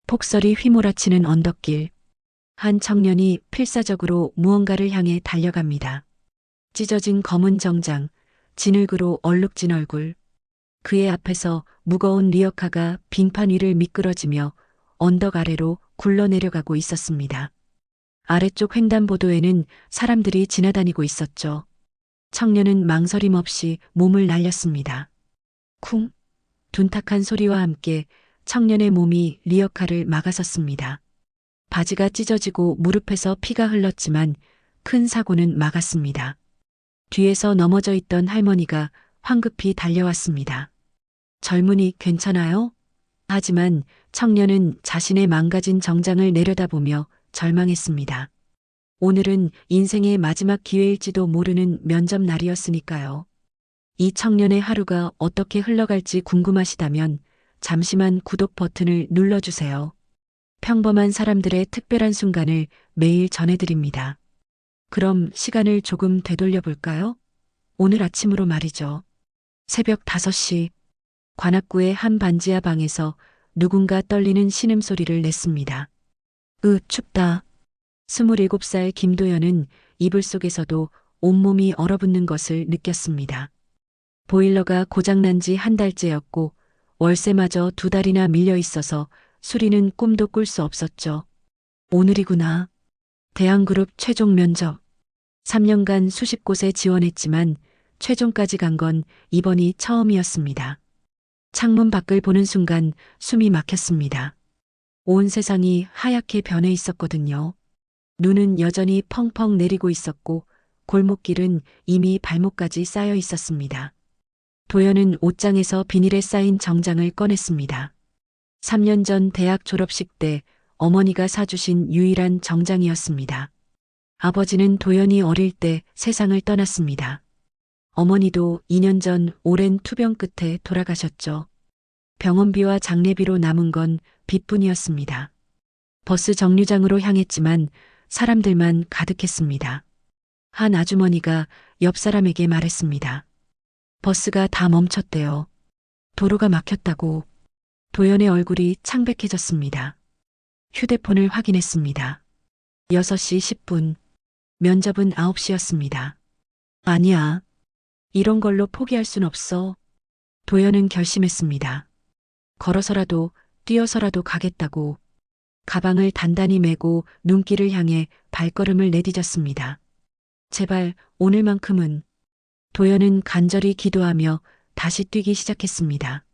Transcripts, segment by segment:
폭설이 휘몰아치는 언덕길. 한 청년이 필사적으로 무언가를 향해 달려갑니다. 찢어진 검은 정장, 진흙으로 얼룩진 얼굴. 그의 앞에서 무거운 리어카가 빙판 위를 미끄러지며 언덕 아래로 굴러내려가고 있었습니다. 아래쪽 횡단보도에는 사람들이 지나다니고 있었죠. 청년은 망설임 없이 몸을 날렸습니다. 쿵! 둔탁한 소리와 함께 청년의 몸이 리어카를 막아섰습니다. 바지가 찢어지고 무릎에서 피가 흘렀지만 큰 사고는 막았습니다. 뒤에서 넘어져 있던 할머니가 황급히 달려왔습니다. 젊은이 괜찮아요? 하지만 청년은 자신의 망가진 정장을 내려다보며 절망했습니다. 오늘은 인생의 마지막 기회일지도 모르는 면접 날이었으니까요. 이 청년의 하루가 어떻게 흘러갈지 궁금하시다면 잠시만 구독 버튼을 눌러주세요. 평범한 사람들의 특별한 순간을 매일 전해드립니다. 그럼 시간을 조금 되돌려 볼까요? 오늘 아침으로 말이죠. 새벽 5시, 관악구의 한 반지하 방에서 누군가 떨리는 신음소리를 냈습니다. 춥다. 27살 김도연은 이불 속에서도 온몸이 얼어붙는 것을 느꼈습니다. 보일러가 고장난 지 한 달째였고 월세마저 2달이나 밀려 있어서 수리는 꿈도 꿀 수 없었죠. 오늘이구나. 대한그룹 최종 면접. 3년간 수십 곳에 지원했지만 최종까지 간 건 이번이 처음이었습니다. 창문 밖을 보는 순간 숨이 막혔습니다. 온 세상이 하얗게 변해 있었거든요. 눈은 여전히 펑펑 내리고 있었고 골목길은 이미 발목까지 쌓여 있었습니다. 도연은 옷장에서 비닐에 쌓인 정장을 꺼냈습니다. 3년 전 대학 졸업식 때 어머니가 사주신 유일한 정장이었습니다. 아버지는 도연이 어릴 때 세상을 떠났습니다. 어머니도 2년 전 오랜 투병 끝에 돌아가셨죠. 병원비와 장례비로 남은 건 빚뿐이었습니다. 버스 정류장으로 향했지만 사람들만 가득했습니다. 한 아주머니가 옆 사람에게 말했습니다. 버스가 다 멈췄대요. 도로가 막혔다고. 도연의 얼굴이 창백해졌습니다. 휴대폰을 확인했습니다. 6시 10분. 면접은 9시였습니다. 아니야. 이런 걸로 포기할 순 없어. 도연은 결심했습니다. 걸어서라도 뛰어서라도 가겠다고. 가방을 단단히 메고 눈길을 향해 발걸음을 내디뎠습니다. 제발 오늘만큼은. 도연은 간절히 기도하며 다시 뛰기 시작했습니다.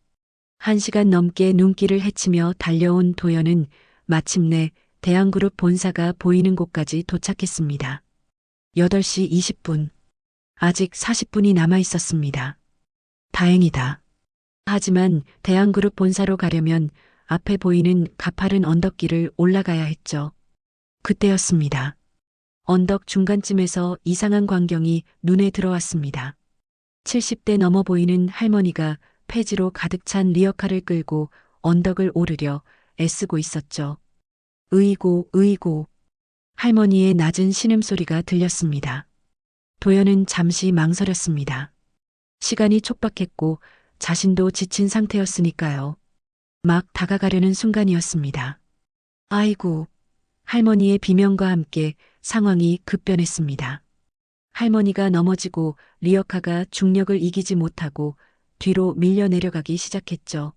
1시간 넘게 눈길을 헤치며 달려온 도연은 마침내 대한그룹 본사가 보이는 곳까지 도착했습니다. 8시 20분. 아직 40분이 남아 있었습니다. 다행이다. 하지만 대한그룹 본사로 가려면 앞에 보이는 가파른 언덕길을 올라가야 했죠. 그때였습니다. 언덕 중간쯤에서 이상한 광경이 눈에 들어왔습니다. 70대 넘어 보이는 할머니가 폐지로 가득 찬 리어카를 끌고 언덕을 오르려 애쓰고 있었죠. 으이고 으이고. 할머니의 낮은 신음소리가 들렸습니다. 도연은 잠시 망설였습니다. 시간이 촉박했고 자신도 지친 상태였으니까요. 막 다가가려는 순간이었습니다. 아이고. 할머니의 비명과 함께 상황이 급변했습니다. 할머니가 넘어지고 리어카가 중력을 이기지 못하고 뒤로 밀려 내려가기 시작했죠.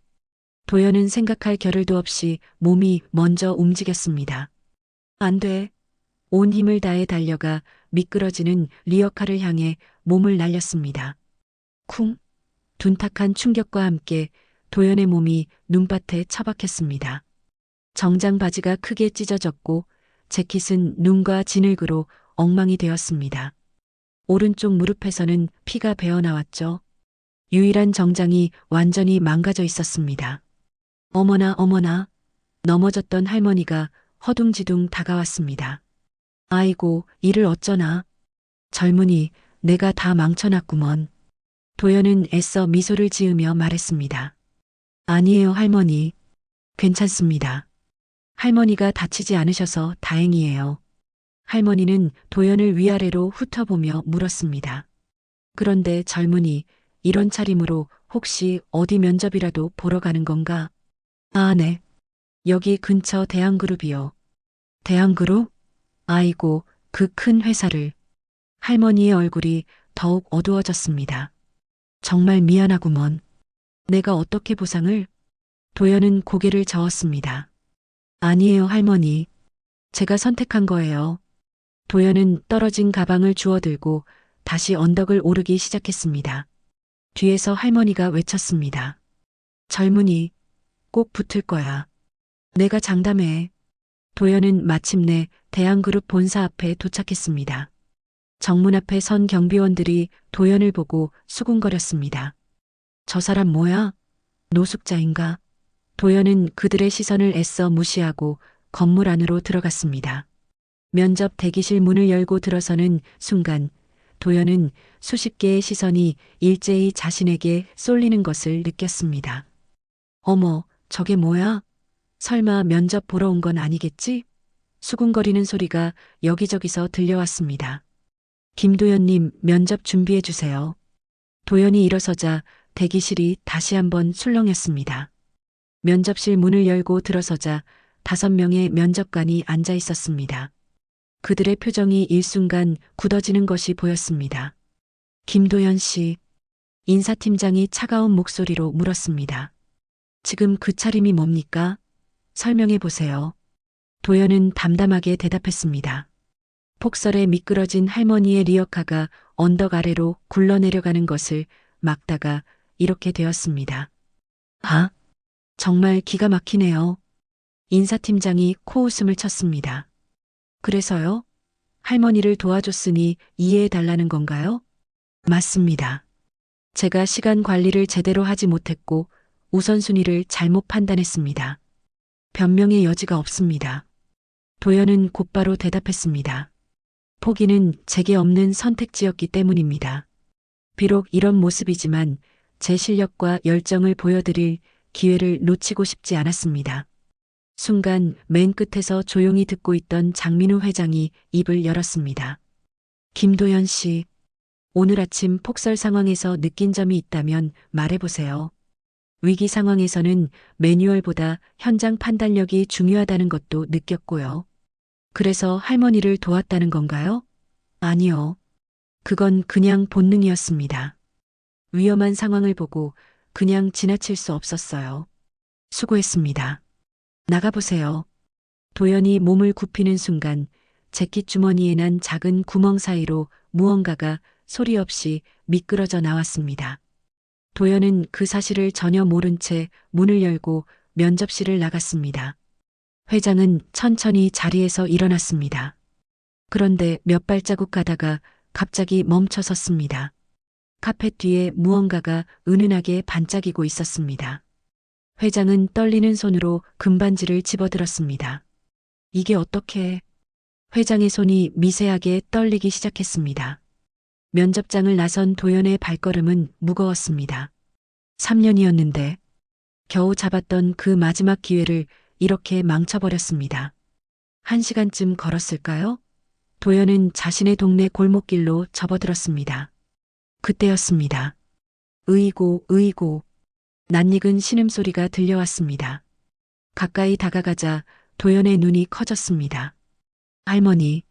도연은 생각할 겨를도 없이 몸이 먼저 움직였습니다. 안 돼. 온 힘을 다해 달려가 미끄러지는 리어카를 향해 몸을 날렸습니다. 쿵! 둔탁한 충격과 함께 도연의 몸이 눈밭에 처박혔습니다. 정장 바지가 크게 찢어졌고 재킷은 눈과 진흙으로 엉망이 되었습니다. 오른쪽 무릎에서는 피가 배어나왔죠. 유일한 정장이 완전히 망가져 있었습니다. 어머나 어머나. 넘어졌던 할머니가 허둥지둥 다가왔습니다. 아이고, 이를 어쩌나. 젊은이, 내가 다 망쳐놨구먼. 도연은 애써 미소를 지으며 말했습니다. 아니에요, 할머니. 괜찮습니다. 할머니가 다치지 않으셔서 다행이에요. 할머니는 도연을 위아래로 훑어보며 물었습니다. 그런데 젊은이, 이런 차림으로 혹시 어디 면접이라도 보러 가는 건가? 아, 네. 여기 근처 대한그룹이요. 대한그룹? 아이고, 그 큰 회사를. 할머니의 얼굴이 더욱 어두워졌습니다. 정말 미안하구먼. 내가 어떻게 보상을? 도연은 고개를 저었습니다. 아니에요, 할머니. 제가 선택한 거예요. 도연은 떨어진 가방을 주워들고 다시 언덕을 오르기 시작했습니다. 뒤에서 할머니가 외쳤습니다. 젊은이, 꼭 붙을 거야. 내가 장담해. 도연은 마침내 대한그룹 본사 앞에 도착했습니다. 정문 앞에 선 경비원들이 도연을 보고 수군거렸습니다. 저 사람 뭐야? 노숙자인가? 도연은 그들의 시선을 애써 무시하고 건물 안으로 들어갔습니다. 면접 대기실 문을 열고 들어서는 순간 도연은 수십 개의 시선이 일제히 자신에게 쏠리는 것을 느꼈습니다. 어머, 저게 뭐야? 설마 면접 보러 온 건 아니겠지? 수군거리는 소리가 여기저기서 들려왔습니다. 김도연님, 면접 준비해 주세요. 도연이 일어서자 대기실이 다시 한번 술렁였습니다. 면접실 문을 열고 들어서자 5명의 면접관이 앉아 있었습니다. 그들의 표정이 일순간 굳어지는 것이 보였습니다. 김도연 씨, 인사팀장이 차가운 목소리로 물었습니다. 지금 그 차림이 뭡니까? 설명해 보세요. 도연은 담담하게 대답했습니다. 폭설에 미끄러진 할머니의 리어카가 언덕 아래로 굴러내려가는 것을 막다가 이렇게 되었습니다. 아, 정말 기가 막히네요. 인사팀장이 코웃음을 쳤습니다. 그래서요? 할머니를 도와줬으니 이해해 달라는 건가요? 맞습니다. 제가 시간 관리를 제대로 하지 못했고 우선순위를 잘못 판단했습니다. 변명의 여지가 없습니다. 도연은 곧바로 대답했습니다. 포기는 제게 없는 선택지였기 때문입니다. 비록 이런 모습이지만 제 실력과 열정을 보여드릴 기회를 놓치고 싶지 않았습니다. 순간 맨 끝에서 조용히 듣고 있던 장민우 회장이 입을 열었습니다. 김도연 씨, 오늘 아침 폭설 상황에서 느낀 점이 있다면 말해보세요. 위기 상황에서는 매뉴얼보다 현장 판단력이 중요하다는 것도 느꼈고요. 그래서 할머니를 도왔다는 건가요? 아니요. 그건 그냥 본능이었습니다. 위험한 상황을 보고 그냥 지나칠 수 없었어요. 수고했습니다. 나가보세요. 도연이 몸을 굽히는 순간 재킷 주머니에 난 작은 구멍 사이로 무언가가 소리 없이 미끄러져 나왔습니다. 도연은 그 사실을 전혀 모른 채 문을 열고 면접실을 나갔습니다. 회장은 천천히 자리에서 일어났습니다. 그런데 몇 발자국 가다가 갑자기 멈춰 섰습니다. 카펫 뒤에 무언가가 은은하게 반짝이고 있었습니다. 회장은 떨리는 손으로 금반지를 집어들었습니다. 이게 어떻게? 회장의 손이 미세하게 떨리기 시작했습니다. 면접장을 나선 도연의 발걸음은 무거웠습니다. 3년이었는데 겨우 잡았던 그 마지막 기회를 이렇게 망쳐버렸습니다. 1시간쯤 걸었을까요? 도연은 자신의 동네 골목길로 접어들었습니다. 그때였습니다. 으이고 으이고 낯익은 신음소리가 들려왔습니다. 가까이 다가가자 도연의 눈이 커졌습니다. 할머니.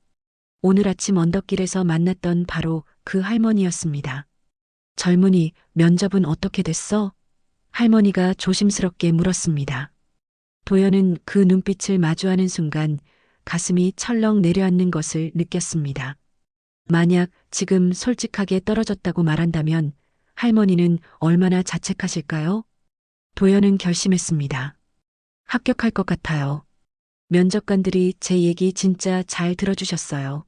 오늘 아침 언덕길에서 만났던 바로 그 할머니였습니다. 젊은이, 면접은 어떻게 됐어? 할머니가 조심스럽게 물었습니다. 도연은 그 눈빛을 마주하는 순간 가슴이 철렁 내려앉는 것을 느꼈습니다. 만약 지금 솔직하게 떨어졌다고 말한다면 할머니는 얼마나 자책하실까요? 도연은 결심했습니다. 합격할 것 같아요. 면접관들이 제 얘기 진짜 잘 들어주셨어요.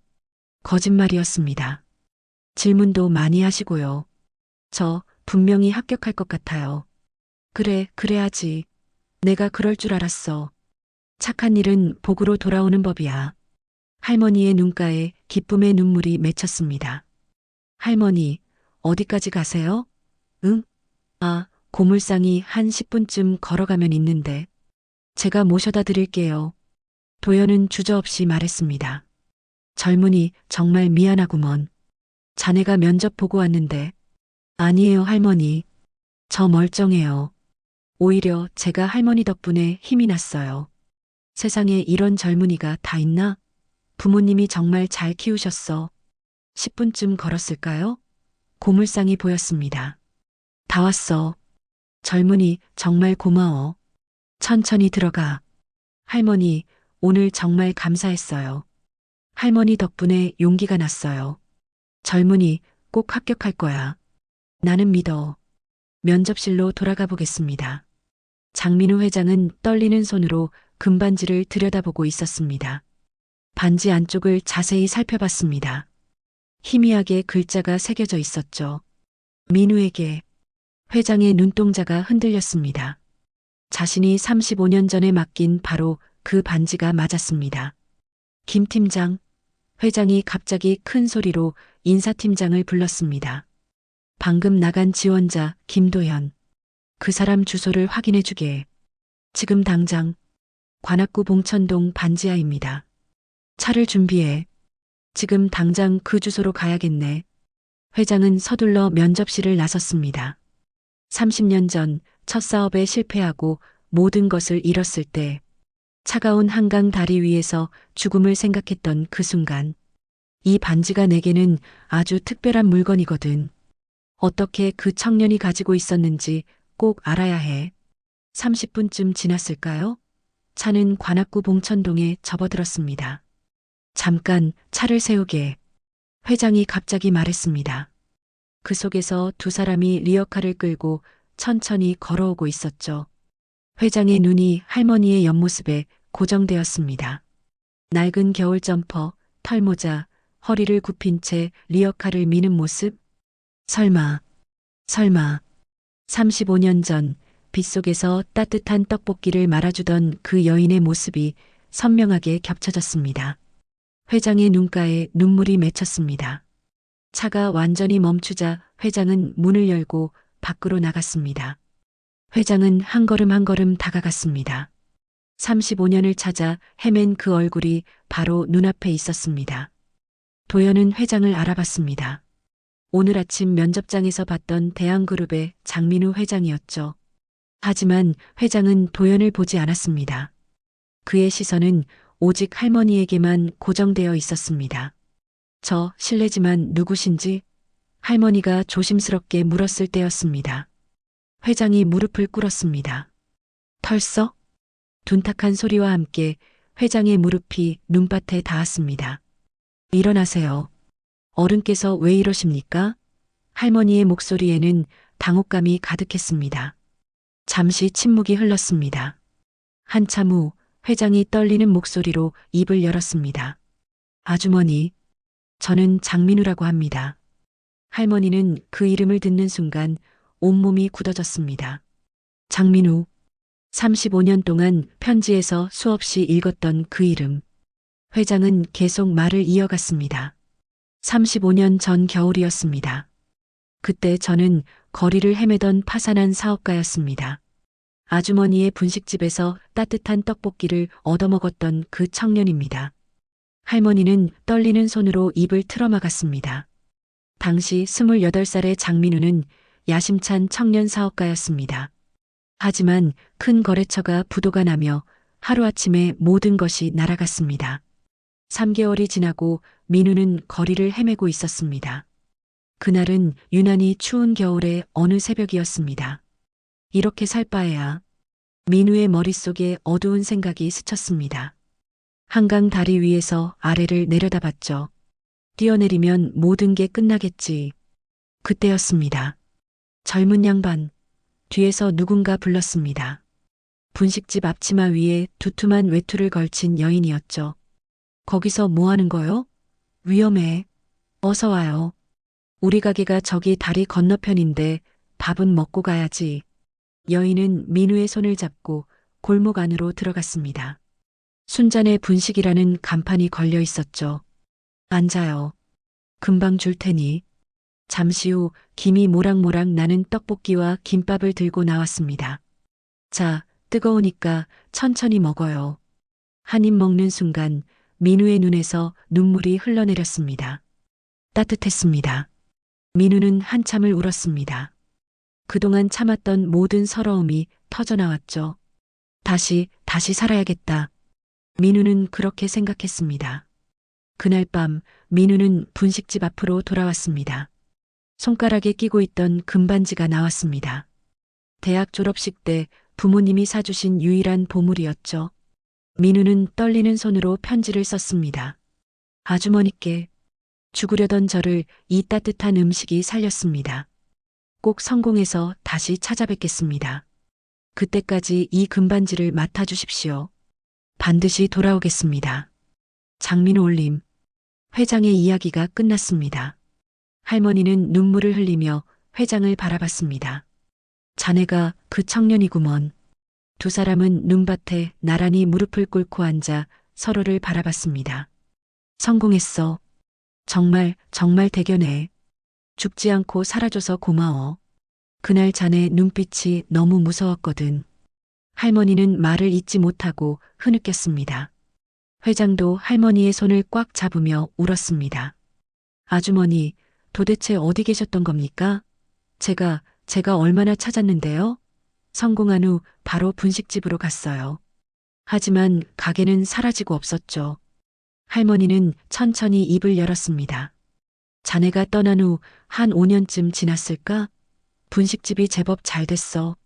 거짓말이었습니다. 질문도 많이 하시고요. 저 분명히 합격할 것 같아요. 그래, 그래야지. 내가 그럴 줄 알았어. 착한 일은 복으로 돌아오는 법이야. 할머니의 눈가에 기쁨의 눈물이 맺혔습니다. 할머니, 어디까지 가세요? 응? 아, 고물상이 한 10분쯤 걸어가면 있는데. 제가 모셔다 드릴게요. 도연은 주저없이 말했습니다. 젊은이, 정말 미안하구먼. 자네가 면접 보고 왔는데. 아니에요, 할머니. 저 멀쩡해요. 오히려 제가 할머니 덕분에 힘이 났어요. 세상에 이런 젊은이가 다 있나? 부모님이 정말 잘 키우셨어. 10분쯤 걸었을까요? 고물상이 보였습니다. 다 왔어. 젊은이 정말 고마워. 천천히 들어가. 할머니, 오늘 정말 감사했어요. 할머니 덕분에 용기가 났어요. 젊은이 꼭 합격할 거야. 나는 믿어. 면접실로 돌아가 보겠습니다. 장민우 회장은 떨리는 손으로 금반지를 들여다보고 있었습니다. 반지 안쪽을 자세히 살펴봤습니다. 희미하게 글자가 새겨져 있었죠. 민우에게. 회장의 눈동자가 흔들렸습니다. 자신이 35년 전에 맡긴 바로 그 반지가 맞았습니다. 김 팀장. 회장이 갑자기 큰 소리로 인사팀장을 불렀습니다. 방금 나간 지원자 김도현. 그 사람 주소를 확인해 주게. 지금 당장. 관악구 봉천동 반지하입니다. 차를 준비해. 지금 당장 그 주소로 가야겠네. 회장은 서둘러 면접실을 나섰습니다. 30년 전 첫 사업에 실패하고 모든 것을 잃었을 때 차가운 한강 다리 위에서 죽음을 생각했던 그 순간 이 반지가 내게는 아주 특별한 물건이거든. 어떻게 그 청년이 가지고 있었는지 꼭 알아야 해. 30분쯤 지났을까요? 차는 관악구 봉천동에 접어들었습니다. 잠깐 차를 세우게. 회장이 갑자기 말했습니다. 그 속에서 두 사람이 리어카를 끌고 천천히 걸어오고 있었죠. 회장의 눈이 할머니의 옆모습에 고정되었습니다. 낡은 겨울 점퍼, 털모자, 허리를 굽힌 채 리어카를 미는 모습? 설마. 35년 전 빗속에서 따뜻한 떡볶이를 말아주던 그 여인의 모습이 선명하게 겹쳐졌습니다. 회장의 눈가에 눈물이 맺혔습니다. 차가 완전히 멈추자 회장은 문을 열고 밖으로 나갔습니다. 회장은 한 걸음 한 걸음 다가갔습니다. 35년을 찾아 헤맨 그 얼굴이 바로 눈앞에 있었습니다. 도연은 회장을 알아봤습니다. 오늘 아침 면접장에서 봤던 대한그룹의 장민우 회장이었죠. 하지만 회장은 도연을 보지 않았습니다. 그의 시선은 오직 할머니에게만 고정되어 있었습니다. 저 실례지만 누구신지? 할머니가 조심스럽게 물었을 때였습니다. 회장이 무릎을 꿇었습니다. 털썩? 둔탁한 소리와 함께 회장의 무릎이 눈밭에 닿았습니다. 일어나세요. 어른께서 왜 이러십니까? 할머니의 목소리에는 당혹감이 가득했습니다. 잠시 침묵이 흘렀습니다. 한참 후 회장이 떨리는 목소리로 입을 열었습니다. 아주머니, 저는 장민우라고 합니다. 할머니는 그 이름을 듣는 순간 온몸이 굳어졌습니다. 장민우. 35년 동안 편지에서 수없이 읽었던 그 이름. 회장은 계속 말을 이어갔습니다. 35년 전 겨울이었습니다. 그때 저는 거리를 헤매던 파산한 사업가였습니다. 아주머니의 분식집에서 따뜻한 떡볶이를 얻어먹었던 그 청년입니다. 할머니는 떨리는 손으로 입을 틀어막았습니다. 당시 28살의 장민우는 야심찬 청년 사업가였습니다. 하지만 큰 거래처가 부도가 나며 하루아침에 모든 것이 날아갔습니다. 3개월이 지나고 민우는 거리를 헤매고 있었습니다. 그날은 유난히 추운 겨울의 어느 새벽이었습니다. 이렇게 살 바에야. 민우의 머릿속에 어두운 생각이 스쳤습니다. 한강 다리 위에서 아래를 내려다봤죠. 뛰어내리면 모든 게 끝나겠지. 그때였습니다. 젊은 양반. 뒤에서 누군가 불렀습니다. 분식집 앞치마 위에 두툼한 외투를 걸친 여인이었죠. 거기서 뭐 하는 거요? 위험해. 어서 와요. 우리 가게가 저기 다리 건너편인데 밥은 먹고 가야지. 여인은 민우의 손을 잡고 골목 안으로 들어갔습니다. 순잔의 분식이라는 간판이 걸려 있었죠. 앉아요. 금방 줄 테니. 잠시 후 김이 모락모락 나는 떡볶이와 김밥을 들고 나왔습니다. 자, 뜨거우니까 천천히 먹어요. 한 입 먹는 순간 민우의 눈에서 눈물이 흘러내렸습니다. 따뜻했습니다. 민우는 한참을 울었습니다. 그동안 참았던 모든 서러움이 터져나왔죠. 다시 살아야겠다. 민우는 그렇게 생각했습니다. 그날 밤 민우는 분식집 앞으로 돌아왔습니다. 손가락에 끼고 있던 금반지가 나왔습니다. 대학 졸업식 때 부모님이 사주신 유일한 보물이었죠. 민우는 떨리는 손으로 편지를 썼습니다. 아주머니께 죽으려던 저를 이 따뜻한 음식이 살렸습니다. 꼭 성공해서 다시 찾아뵙겠습니다. 그때까지 이 금반지를 맡아주십시오. 반드시 돌아오겠습니다. 장민우 올림. 회장의 이야기가 끝났습니다. 할머니는 눈물을 흘리며 회장을 바라봤습니다. 자네가 그 청년이구먼. 두 사람은 눈밭에 나란히 무릎을 꿇고 앉아 서로를 바라봤습니다. 성공했어. 정말 대견해. 죽지 않고 살아줘서 고마워. 그날 자네 눈빛이 너무 무서웠거든. 할머니는 말을 잇지 못하고 흐느꼈습니다. 회장도 할머니의 손을 꽉 잡으며 울었습니다. 아주머니, 도대체 어디 계셨던 겁니까? 제가 얼마나 찾았는데요? 성공한 후 바로 분식집으로 갔어요. 하지만 가게는 사라지고 없었죠. 할머니는 천천히 입을 열었습니다. 자네가 떠난 후 한 5년쯤 지났을까? 분식집이 제법 잘 됐어.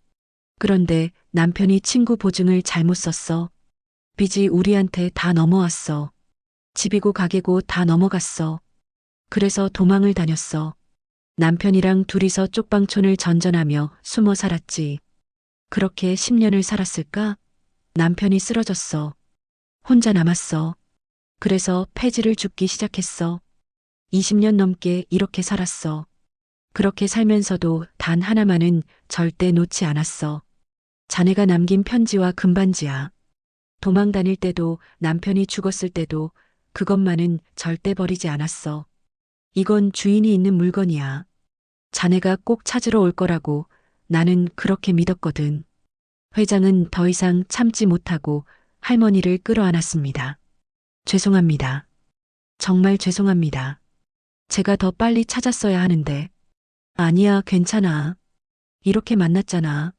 그런데 남편이 친구 보증을 잘못 썼어. 빚이 우리한테 다 넘어왔어. 집이고 가게고 다 넘어갔어. 그래서 도망을 다녔어. 남편이랑 둘이서 쪽방촌을 전전하며 숨어 살았지. 그렇게 10년을 살았을까? 남편이 쓰러졌어. 혼자 남았어. 그래서 폐지를 줍기 시작했어. 20년 넘게 이렇게 살았어. 그렇게 살면서도 단 하나만은 절대 놓지 않았어. 자네가 남긴 편지와 금반지야. 도망 다닐 때도 남편이 죽었을 때도 그것만은 절대 버리지 않았어. 이건 주인이 있는 물건이야. 자네가 꼭 찾으러 올 거라고 나는 그렇게 믿었거든. 회장은 더 이상 참지 못하고 할머니를 끌어안았습니다. 죄송합니다. 정말 죄송합니다. 제가 더 빨리 찾았어야 하는데. 아니야, 괜찮아. 이렇게 만났잖아.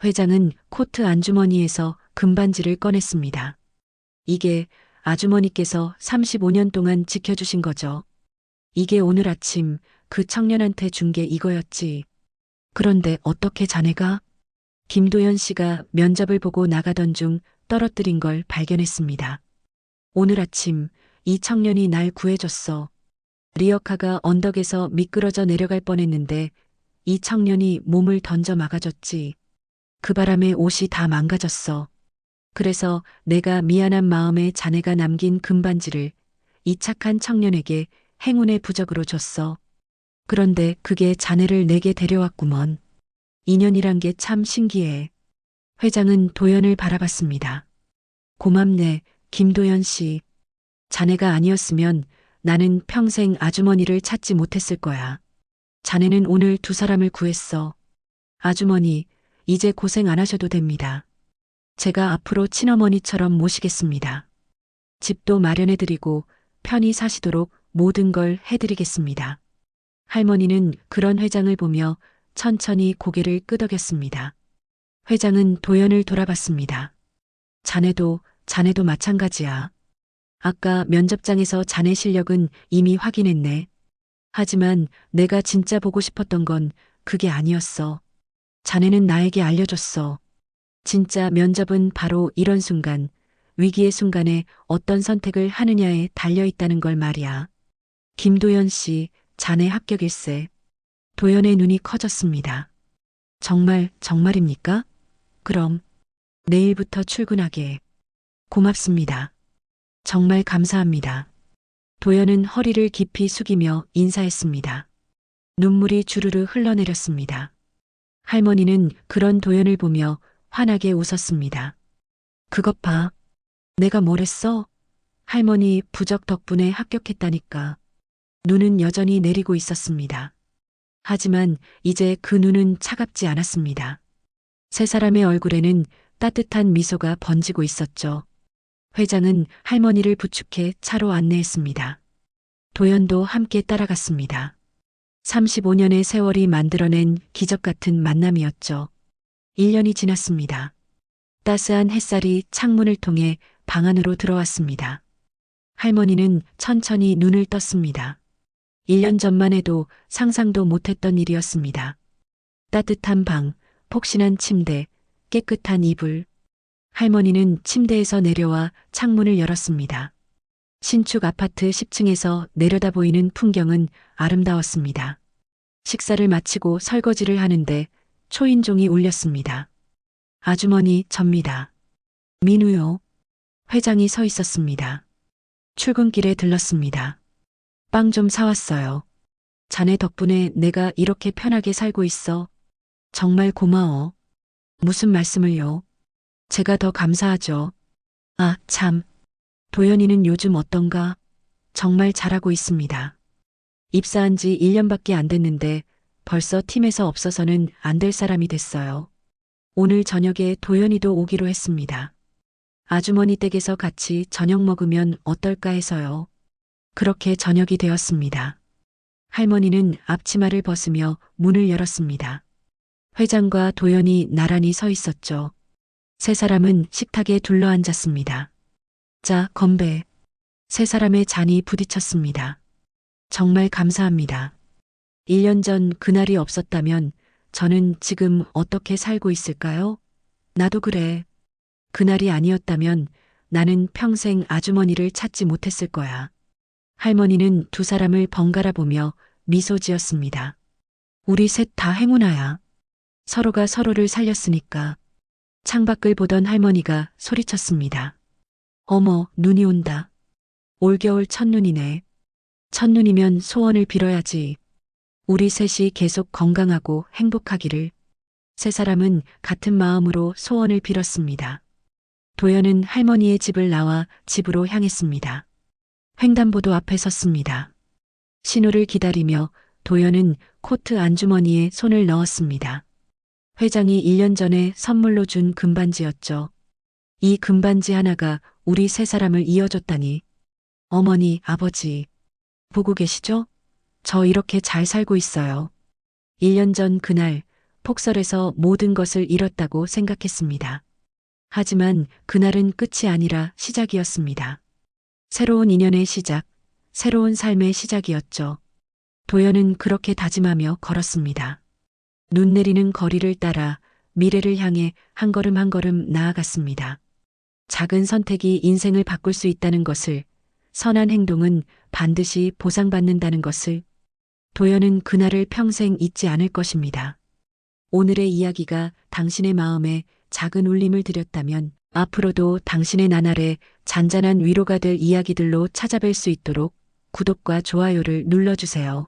회장은 코트 안주머니에서 금반지를 꺼냈습니다. 이게 아주머니께서 35년 동안 지켜주신 거죠. 이게 오늘 아침 그 청년한테 준 게 이거였지. 그런데 어떻게 자네가? 김도연 씨가 면접을 보고 나가던 중 떨어뜨린 걸 발견했습니다. 오늘 아침 이 청년이 날 구해줬어. 리어카가 언덕에서 미끄러져 내려갈 뻔했는데 이 청년이 몸을 던져 막아줬지. 그 바람에 옷이 다 망가졌어. 그래서 내가 미안한 마음에 자네가 남긴 금반지를 이 착한 청년에게 행운의 부적으로 줬어. 그런데 그게 자네를 내게 데려왔구먼. 인연이란 게 참 신기해. 회장은 도연을 바라봤습니다. 고맙네, 김도연 씨. 자네가 아니었으면 나는 평생 아주머니를 찾지 못했을 거야. 자네는 오늘 두 사람을 구했어. 아주머니, 이제 고생 안 하셔도 됩니다. 제가 앞으로 친어머니처럼 모시겠습니다. 집도 마련해드리고 편히 사시도록 모든 걸 해드리겠습니다. 할머니는 그런 회장을 보며 천천히 고개를 끄덕였습니다. 회장은 도연을 돌아봤습니다. 자네도 마찬가지야. 아까 면접장에서 자네 실력은 이미 확인했네. 하지만 내가 진짜 보고 싶었던 건 그게 아니었어. 자네는 나에게 알려줬어. 진짜 면접은 바로 이런 순간, 위기의 순간에 어떤 선택을 하느냐에 달려있다는 걸 말이야. 김도연 씨, 자네 합격일세. 도연의 눈이 커졌습니다. 정말입니까? 그럼 내일부터 출근하게. 고맙습니다. 정말 감사합니다. 도연은 허리를 깊이 숙이며 인사했습니다. 눈물이 주르르 흘러내렸습니다. 할머니는 그런 도연을 보며 환하게 웃었습니다. 그것 봐. 내가 뭘 했어? 할머니 부적 덕분에 합격했다니까. 눈은 여전히 내리고 있었습니다. 하지만 이제 그 눈은 차갑지 않았습니다. 세 사람의 얼굴에는 따뜻한 미소가 번지고 있었죠. 회장은 할머니를 부축해 차로 안내했습니다. 도연도 함께 따라갔습니다. 35년의 세월이 만들어낸 기적 같은 만남이었죠. 1년이 지났습니다. 따스한 햇살이 창문을 통해 방 안으로 들어왔습니다. 할머니는 천천히 눈을 떴습니다. 1년 전만 해도 상상도 못했던 일이었습니다. 따뜻한 방, 폭신한 침대, 깨끗한 이불. 할머니는 침대에서 내려와 창문을 열었습니다. 신축 아파트 10층에서 내려다 보이는 풍경은 아름다웠습니다. 식사를 마치고 설거지를 하는데 초인종이 울렸습니다. 아주머니, 접니다. 민우요. 회장이 서 있었습니다. 출근길에 들렀습니다. 빵 좀 사왔어요. 자네 덕분에 내가 이렇게 편하게 살고 있어. 정말 고마워. 무슨 말씀을요? 제가 더 감사하죠. 아, 참. 도연이는 요즘 어떤가? 정말 잘하고 있습니다. 입사한 지 1년밖에 안 됐는데 벌써 팀에서 없어서는 안 될 사람이 됐어요. 오늘 저녁에 도연이도 오기로 했습니다. 아주머니 댁에서 같이 저녁 먹으면 어떨까 해서요. 그렇게 저녁이 되었습니다. 할머니는 앞치마를 벗으며 문을 열었습니다. 회장과 도연이 나란히 서 있었죠. 세 사람은 식탁에 둘러앉았습니다. 자, 건배. 세 사람의 잔이 부딪혔습니다. 정말 감사합니다. 1년 전 그날이 없었다면 저는 지금 어떻게 살고 있을까요? 나도 그래. 그날이 아니었다면 나는 평생 아주머니를 찾지 못했을 거야. 할머니는 두 사람을 번갈아 보며 미소 지었습니다. 우리 셋 다 행운아야. 서로가 서로를 살렸으니까. 창밖을 보던 할머니가 소리쳤습니다. 어머, 눈이 온다. 올겨울 첫눈이네. 첫눈이면 소원을 빌어야지. 우리 셋이 계속 건강하고 행복하기를. 세 사람은 같은 마음으로 소원을 빌었습니다. 도연은 할머니의 집을 나와 집으로 향했습니다. 횡단보도 앞에 섰습니다. 신호를 기다리며 도연은 코트 안주머니에 손을 넣었습니다. 회장이 1년 전에 선물로 준 금반지였죠. 이 금반지 하나가 우리 세 사람을 이어줬다니. 어머니, 아버지, 보고 계시죠? 저 이렇게 잘 살고 있어요. 1년 전 그날 폭설에서 모든 것을 잃었다고 생각했습니다. 하지만 그날은 끝이 아니라 시작이었습니다. 새로운 인연의 시작, 새로운 삶의 시작이었죠. 도연은 그렇게 다짐하며 걸었습니다. 눈 내리는 거리를 따라 미래를 향해 한 걸음 한 걸음 나아갔습니다. 작은 선택이 인생을 바꿀 수 있다는 것을, 선한 행동은 반드시 보상받는다는 것을, 도연은 그날을 평생 잊지 않을 것입니다. 오늘의 이야기가 당신의 마음에 작은 울림을 드렸다면 앞으로도 당신의 나날에 잔잔한 위로가 될 이야기들로 찾아뵐 수 있도록 구독과 좋아요를 눌러주세요.